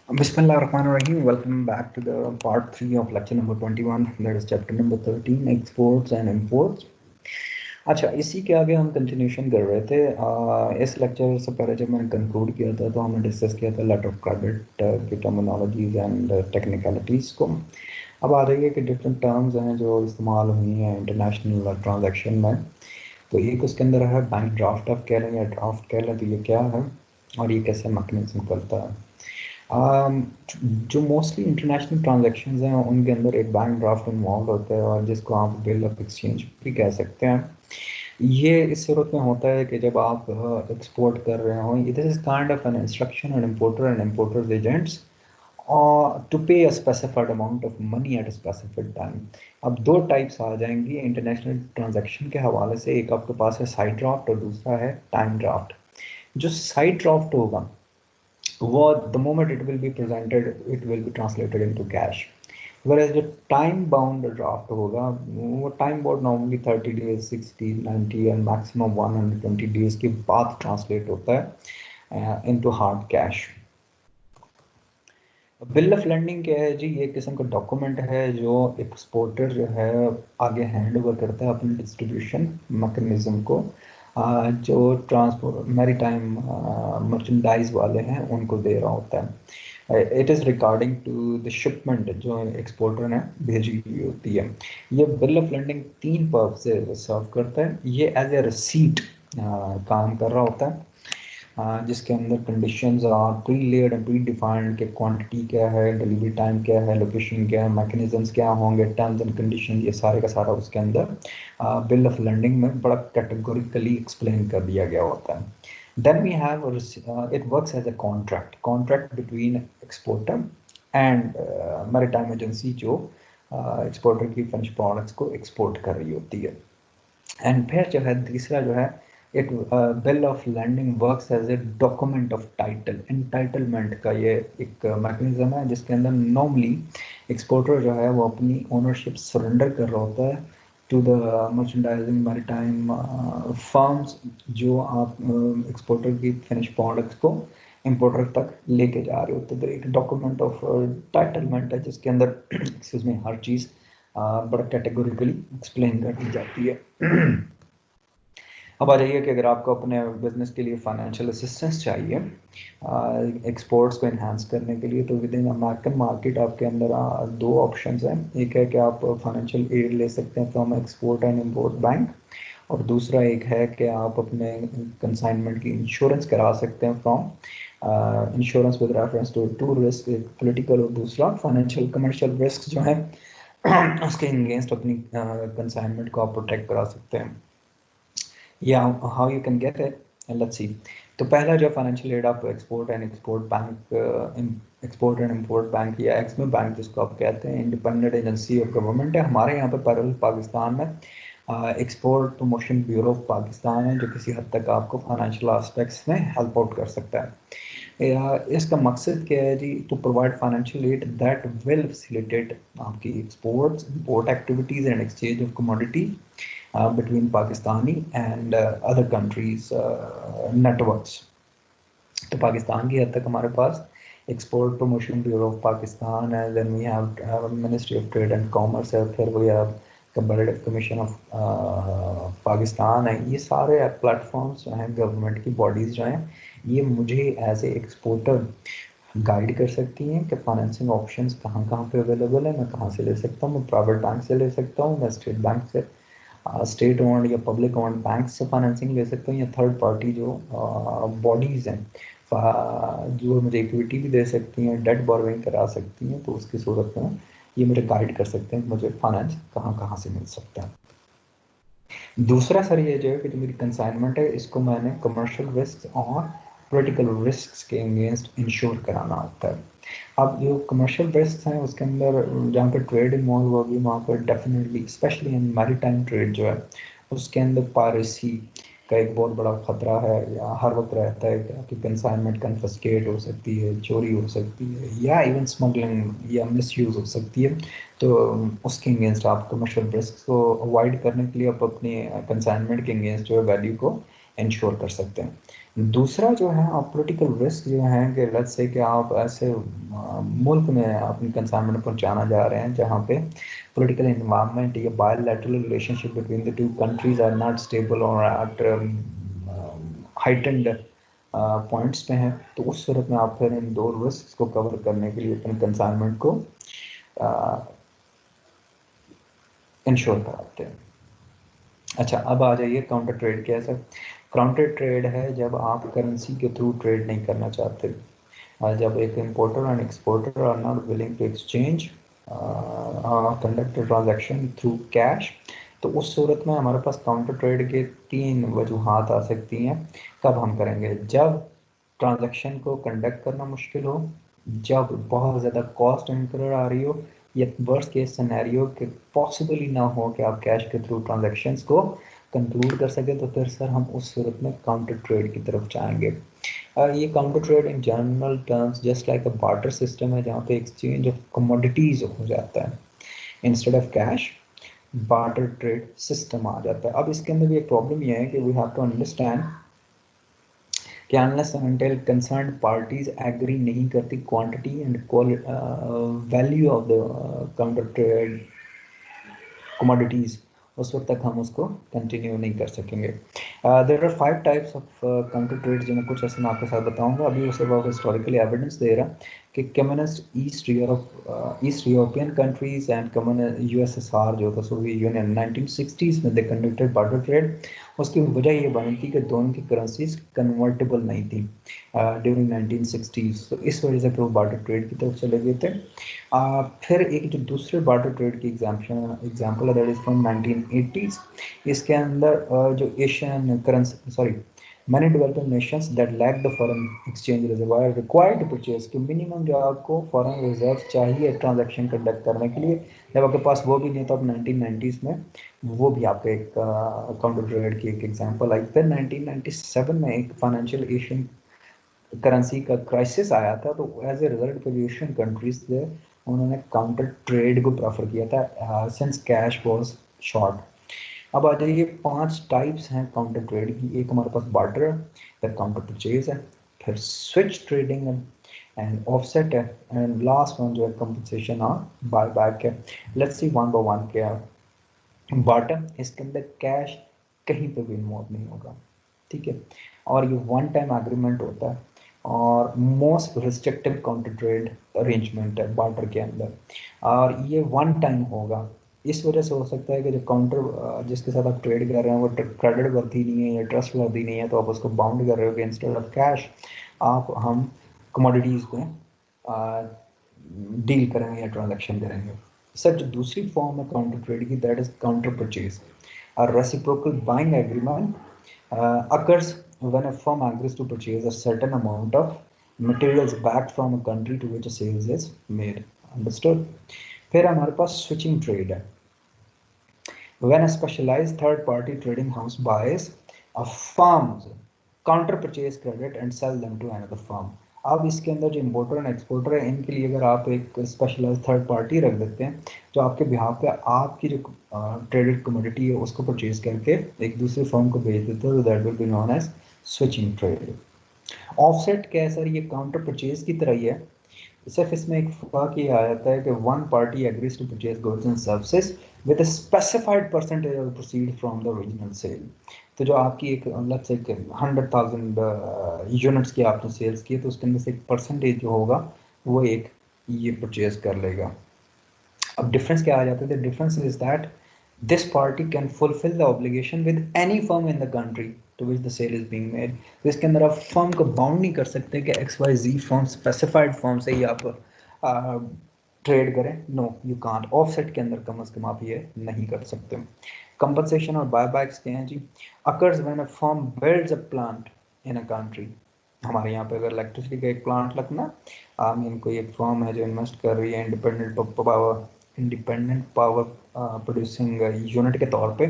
Bismillahirrahmanirrahim. Welcome back to the part 3 of lecture number 21. That is chapter number 13, exports and imports. अच्छा, इसी के आगे हम continuation कर रहे थे। इस लेक्चर से पहले जब मैंने कंक्लूड किया था तो हमने डिस्कस किया था लेटर ऑफ क्रेडिट की टर्मिनोलॉजीज एंड टेक्निकलिटीज़ को। अब आ रही है कि डिफरेंट टर्म्स हैं जो इस्तेमाल हुई हैं इंटरनेशनल ट्रांजैक्शन में। तो एक उसके अंदर है बैंक ड्राफ्ट ऑफ कह लें या ड्राफ्ट कह लें, तो ये क्या है और ये कैसे मैकेनिज्म करता है। जो मोस्टली इंटरनेशनल ट्रांजैक्शंस हैं उनके अंदर एक बैंक ड्राफ्ट इन्वॉल्व होता है और जिसको आप बिल ऑफ एक्सचेंज भी कह सकते हैं। ये इस सूरत में होता है कि जब आप एक्सपोर्ट कर रहे हो, this is kind of an instruction and importers agents to pay a specified amount of money at a specific time. अब दो टाइप्स आ जाएंगी इंटरनेशनल ट्रांजैक्शन के हवाले से, एक आपके पास है साइड ड्राफ्ट और दूसरा है टाइम ड्राफ्ट। जो साइड ड्राफ्ट होगा वो the moment it will be presented it will be translated into cash, whereas जो time bound draft होगा वो time bound normally 30 days 60 90 and maximum 120 days के बाद translate होता है into hard cash। Bill of landing क्या है जी? ये किस्म का डॉक्यूमेंट है जो एक्सपोर्टर जो है आगे हैंड ओवर करता है अपने डिस्ट्रीब्यूशन मैकेनिज्म को, जो ट्रांसपोर्ट मैरीटाइम मर्चेंडाइज वाले हैं उनको दे रहा होता है। It is regarding to the shipment जो एक्सपोर्टर ने भेजी हुई होती है। ये बिल ऑफ लैंडिंग तीन पर्पस से सर्व करता है। ये एज ए रिसीट काम कर रहा होता है, जिसके अंदर conditions are pre layered and pre defined के क्वांटिटी क्या है, डिलीवरी टाइम क्या है, लोकेशन क्या है, मैकेनिज्म्स क्या होंगे, टर्म्स एंड कंडीशन, ये सारे का सारा उसके अंदर बिल ऑफ लैंडिंग में बड़ा कैटेगोरिकली एक्सप्लेन कर दिया गया होता है। Then we have it works as a contract between exporter and maritime agency जो exporter की finished products को export कर रही होती है। एंड फिर जो है तीसरा जो है it bill of landing works as a document of title. Entitlement का ये एक मैकेनिज्म है जिसके अंदर नॉर्मली एक्सपोर्टर जो है वो अपनी ओनरशिप सरेंडर कर रहा होता है to the merchandising maritime firms जो आप एक्सपोर्टर की फिनिश प्रोडक्ट्स को इंपोर्टर तक लेके जा रहे होते हैं। तो एक डॉक्यूमेंट ऑफ टाइटलमेंट है जिसके अंदर एक्सक्यूज में हर चीज़ बड़ा कैटेगोरिकली एक्सप्लेन कर दी जाती है। अब आ जाइए कि अगर आपको अपने बिजनेस के लिए फाइनेंशियल असिस्टेंस चाहिए एक्सपोर्ट्स को इन्हांस करने के लिए, तो विद इन अमेरिकन मार्केट आपके अंदर दो ऑप्शंस हैं। एक है कि आप फाइनेंशियल एड ले सकते हैं from export and import bank, और दूसरा एक है कि आप अपने कंसाइनमेंट की इंश्योरेंस करा सकते हैं from insurance with reference to risk, एक पॉलिटिकल और दूसरा फाइनेंशियल कमर्शियल रिस्क जो है उसके अगेंस्ट अपनी कंसाइनमेंट को आप प्रोटेक्ट करा सकते हैं। या how you can get it, let's see. तो पहला जो फाइनेंशियल एड आप एक्सपोर्ट एंड इम्पोर्ट बैंक या एक्समो बैंक जिसको आप कहते हैं, इंडिपेंडेंट एजेंसी ऑफ गवर्नमेंट है। हमारे यहाँ पे पैरेलल पाकिस्तान में export promotion bureau of Pakistan है जो किसी हद तक आपको फाइनेंशियल एस्पेक्ट्स में हेल्प आउट कर सकता है। इसका मकसद क्या है जी? To provide financial aid that will facilitate आपकी exports import activities and exchange of commodity between Pakistani and other countries networks। तो पाकिस्तान की हद तक हमारे पास export promotion bureau of Pakistan है, then we have ministry of trade and commerce है, फिर we have comparative commission of Pakistan है। ये सारे प्लेटफॉर्म्स जो हैं गवर्नमेंट की बॉडीज़ जो हैं ये मुझे एज ए एक्सपोर्टर गाइड कर सकती हैं कि फाइनेंसिंग ऑप्शंस कहाँ कहाँ पे अवेलेबल है, मैं कहाँ से ले सकता हूँ। मैं प्राइवेट बैंक से ले सकता हूँ, मैं स्टेट बैंक से स्टेट ओन्ड या पब्लिक ओन्ड बैंक से फाइनेंसिंग ले सकते हैं, या थर्ड पार्टी जो बॉडीज़ हैं जो मुझे इक्विटी भी दे सकती हैं, डेट बोरोइंग करा सकती हैं। तो उसकी सूरत में ये मुझे गाइड कर सकते हैं कि मुझे फाइनेंस कहाँ कहाँ से मिल सकता है। दूसरा सर ये जो है कि जो मेरी कंसाइनमेंट है इसको मैंने कमर्शियल रिस्क और पॉलिटिकल रिस्क के अगेंस्ट इंश्योर कराना होता है। अब जो कमर्शियल रिस्क हैं उसके अंदर जहाँ पर ट्रेड इन्वॉल्व होगी वहाँ पर definitely specially in maritime trade जो है उसके अंदर पायरेसी का एक बहुत बड़ा ख़तरा है, या हर वक्त रहता है कि आपकी कंसाइनमेंट कन्फिस्केट हो सकती है, चोरी हो सकती है, या इवन स्मगलिंग या मिसयूज़ हो सकती है। तो उसके अगेंस्ट आप कमर्शियल रिस्क को अवॉइड करने के लिए आप अपनी कंसाइनमेंट के अगेंस्ट जो है वैल्यू को इंश्योर कर सकते हैं। दूसरा जो है आप पॉलिटिकल रिस्क जो है कि लेट्स से कि आप ऐसे मुल्क में अपनी कंसाइनमेंट पहुंचाना जा रहे हैं जहाँ पे पॉलिटिकल इन्वायरमेंट या bilateral relationship between the two countries are not stable और एट हाइटेंड पॉइंट्स पे हैं, तो उस सूरत में आप फिर इन दो रिस्क को कवर करने के लिए अपने कंसाइनमेंट को इंश्योर कराते हैं। अच्छा, अब आ जाइए काउंटर ट्रेड क्या है सर। काउंटर ट्रेड है जब आप करेंसी के थ्रू ट्रेड नहीं करना चाहते, जब एक importer and exporter are not willing to exchange conduct transaction through cash, तो उस सूरत में हमारे पास काउंटर ट्रेड के तीन वजूहात आ सकती हैं। कब हम करेंगे? जब ट्रांजैक्शन को कंडक्ट करना मुश्किल हो, जब बहुत ज़्यादा कॉस्ट इनकर आ रही हो, या वर्स्ट केस सिनेरियो कि पॉसिबल ही ना हो कि आप कैश के थ्रू ट्रांजैक्शंस को कंक्लूड कर सके, तो फिर सर हम उस सूरत में काउंटर ट्रेड की तरफ जाएंगे। ये counter trade in general terms just like a barter system है जहाँ पे एक्सचेंज ऑफ कमोडिटीज हो जाता है instead of cash, barter trade system आ जाता है। अब इसके अंदर भी एक प्रॉब्लम ये है कि वी हैव टू अंडरस्टैंड कि unless until concerned parties agree नहीं करती quantity and value of the counter trade commodities, उस वक्त तक हम उसको कंटिन्यू नहीं कर सकेंगे। There are 5 types of counter trade, जिनमें कुछ ऐसे मैं आपके साथ बताऊंगा। अभी उसे बहुत हिस्टोरिकली एविडेंस दे रहा कि communist east European countries and communist USSR जो था सोवियत यूनियन 1960s में दे कंडक्टेड बार्टर ट्रेड। उसकी वजह ये बनी थी कि दोनों की करेंसीज कन्वर्टेबल नहीं थी ड्यूरिंग 1960s, तो इस वजह से फिर वो बार्टर ट्रेड की तरफ चले गए थे। फिर एक जो दूसरे बार्टर ट्रेड की एग्जाम्पल है दैट इज फ्रॉम 1980s। इसके अंदर जो Asian currency sorry many developing nations that lack the foreign exchange reserve are required to purchase, कि मिनिमम जो आपको फॉरेन रिजर्व चाहिए ट्रांजैक्शन कंडक्ट करने के लिए, जब आपके पास वो भी नहीं था, अब 1990s में वो भी आपके एक काउंटर ट्रेड की एक एग्जांपल आई। फिर 1997 में एक फाइनेंशियल एशियन करेंसी का क्राइसिस आया था, तो एज ए रिजल्ट जो एशियन कंट्रीज थे उन्होंने काउंटर ट्रेड को प्रेफर किया था सिंस कैश वाज शॉर्ट। अब आ जाइए 5 टाइप्स हैं काउंटर ट्रेड की। एक हमारे पास बार्टर है, फिर काउंटर परचेज है, फिर स्विच ट्रेडिंग है एंड ऑफसेट है, एंड लास्ट वन जो है कंपनसेशन और बाय बैक है। Let's see one by one क्या है। बार्टर, इसके अंदर कैश कहीं पे भी इन्वॉल्व नहीं होगा, ठीक है, और ये वन टाइम एग्रीमेंट होता है और most restrictive counter trade arrangement है बार्टर के अंदर, और ये वन टाइम होगा। इस वजह से हो सकता है कि जो काउंटर जिसके साथ आप ट्रेड कर रहे हैं वो क्रेडिट वर्दी नहीं है या ट्रस्ट वर्दी नहीं है, तो आप उसको बाउंड कर रहे हो कि इंस्टेड ऑफ कैश आप हम कमोडिटीज़ में डील करेंगे या ट्रांजैक्शन करेंगे। सर जो दूसरी फॉर्म है काउंटर ट्रेड की that is counter purchase. A reciprocal buying agreement occurs when a firm agrees to purchase a certain amount of materials back from a country to which a sales is made. Understood? फिर हमारे पास switching trade है when a specialized third party trading house buys a firm's counter purchase credit and sell them to another firm। अब इसके अंदर जो importer and exporter है इनके लिए अगर आप एक स्पेशलाइज थर्ड पार्टी रख देते हैं जो आपके बिहाफ पे आपकी जो ट्रेडेड कमोडिटी है उसको परचेज करके एक दूसरे फर्म को बेच देते हैं, तो that will be known as switching trade. Offset क्या है सर? ये काउंटर परचेज की तरह ही है, सिर्फ इसमें एक फर्क ये आ जाता है कि one party agrees to purchase goods and services with a specified percentage of proceed from the original sale. तो जो आपकी एक लेट्स से 100,000 यूनिट्स की आपने सेल्स की है, तो उसके अंदर से एक परसेंटेज जो होगा वो एक ये परचेज कर लेगा। अब डिफरेंस क्या आ जाता है? The difference is that this party can fulfill the obligation with any firm in the country to which the sale is being made। तो इसके अंदर आप फर्म को बाउंड नहीं कर सकते कि XYZ फर्म स्पेसिफाइड फर्म से ही आप ट्रेड करें, नो यू कांट। ऑफसेट के अंदर कम से कम आप ये नहीं कर सकते। कंपनसेशन और बायबैक्स के हैं जी। Occurs when a firm builds a plant in a country, हमारे यहाँ पे अगर इलेक्ट्रिसिटी का एक प्लांट लगना, आई मीन कोई एक फर्म है जो इन्वेस्ट कर रही है इंडिपेंडेंट पावर प्रोड्यूसिंग यूनिट के तौर पे,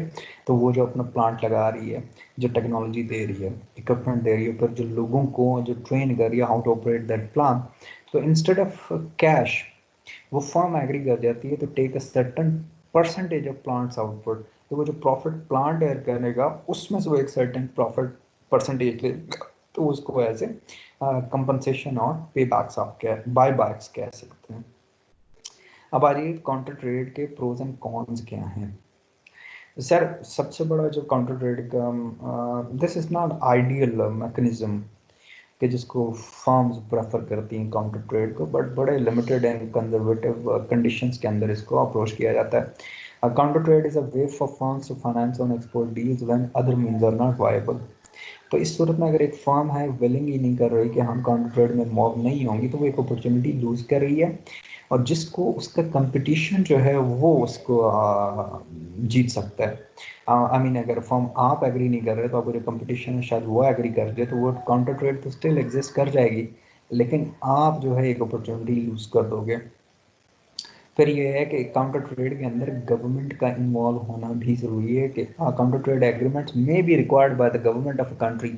तो वो जो अपना प्लांट लगा रही है, जो टेक्नोलॉजी दे रही है, इक्विपमेंट दे रही है, फिर जो लोगों को जो ट्रेन कर रही है how to operate that plant, तो इंस्टेड ऑफ कैश वो फर्म एग्री कर जाती है तो take a certain percentage of plant's output, तो वो जो प्रॉफिट प्लांट एयर करेगा उसमें से वो एक सर्टेन प्रॉफिट परसेंटेज ले, तो उसको एज ए कंपनसेशन और पे बैक्स आप बाय बैक्स कह सकते हैं। अब आ रही है काउंटर ट्रेड के प्रोज एंड कॉन्स क्या हैं। सर सबसे बड़ा जो काउंटर ट्रेड का, this is not ideal mechanism कि जिसको फर्म्स प्रेफर करती हैं काउंटर ट्रेड को, बट बड़े लिमिटेड एंड कंजर्वेटिव कंडीशंस के अंदर इसको अप्रोच किया जाता है। Counter trade is a way for firms to finance on export deals when other means are not viable. तो इस सूरत में अगर एक फर्म है विलिंग ही नहीं कर रही कि हम काउंटर ट्रेड में इन्वॉल्व नहीं होंगी, तो वो एक अपॉर्चुनिटी लूज कर रही है, और जिसको उसका कंपटीशन जो है वो उसको जीत सकता है। आई मीन अगर फर्म आप एग्री नहीं कर रहे तो अगर जो कंपटीशन है शायद वो एग्री कर दे, तो वो काउंटर ट्रेड तो स्टिल एग्जिस्ट कर जाएगी, लेकिन आप जो है एक अपॉर्चुनिटी लूज कर दोगे। फिर ये है कि काउंटर ट्रेड के अंदर गवर्नमेंट का इन्वॉल्व होना भी ज़रूरी है कि counter trade agreements may be required by the government of a country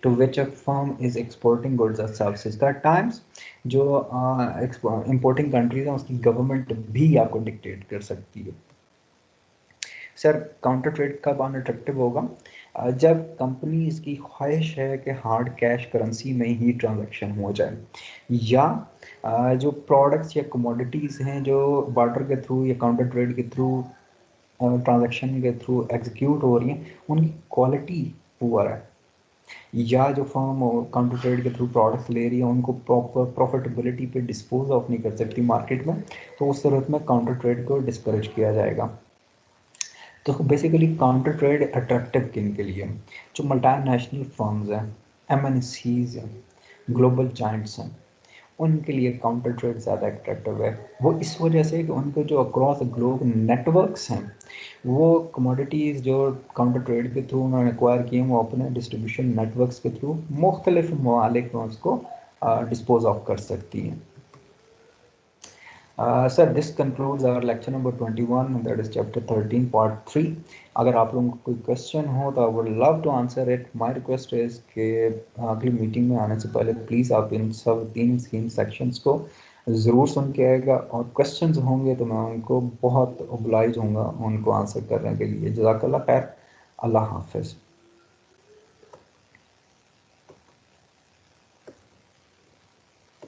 to which a firm is exporting goods और सर्विसेज। दैट टाइम्स जो इंपोर्टिंग कंट्रीज हैं उसकी गवर्नमेंट भी आपको डिक्टेट कर सकती है। सर काउंटर ट्रेड कब अनअट्रैक्टिव होगा? जब कंपनी इसकी ख्वाहिश है कि हार्ड कैश करेंसी में ही ट्रांजैक्शन हो जाए, या जो प्रोडक्ट्स या कमोडिटीज़ हैं जो बार्टर के थ्रू या काउंटर ट्रेड के थ्रू ट्रांजैक्शन के थ्रू एग्जीक्यूट हो रही हैं उनकी क्वालिटी पुअर है, या जो फर्म काउंटर ट्रेड के थ्रू प्रोडक्ट्स ले रही है उनको प्रॉपर प्रॉफिटेबिलिटी पे डिस्पोज ऑफ नहीं कर सकती मार्केट में, तो उस सूरत में काउंटर ट्रेड को डिस्करेज किया जाएगा। तो बेसिकली काउंटर ट्रेड अट्रैक्टिव किन के लिए? जो मल्टीनेशनल फर्म्स हैं, एमएनसीज हैं, ग्लोबल जाइंट्स हैं, उनके लिए काउंटर ट्रेड ज़्यादा अट्रैक्टिव है। वो इस वजह से कि उनके जो अक्रॉस ग्लोब नेटवर्क्स हैं, वो कमोडिटीज़ जो काउंटर ट्रेड के थ्रू उन्होंने एक्वायर किए वो अपने डिस्ट्रीब्यूशन नेटवर्क्स के थ्रू मुख्तलिफ ममालिक में उसको डिस्पोज ऑफ कर सकती हैं। Sir, this concludes our lecture number 21, that is chapter 13, part 3. अगर आप लोगों को कोई क्वेश्चन हो तो I would love to answer it. My request is कि अगली मीटिंग में आने से पहले प्लीज़ आप इन सब तीन सेक्शंस को ज़रूर सुन के आएगा, और क्वेश्चंस होंगे तो मैं उनको बहुत ओब्लाइज होऊंगा उनको आंसर करने के लिए। जज़ाकल्लाह खैर, अल्लाह हाफिज़।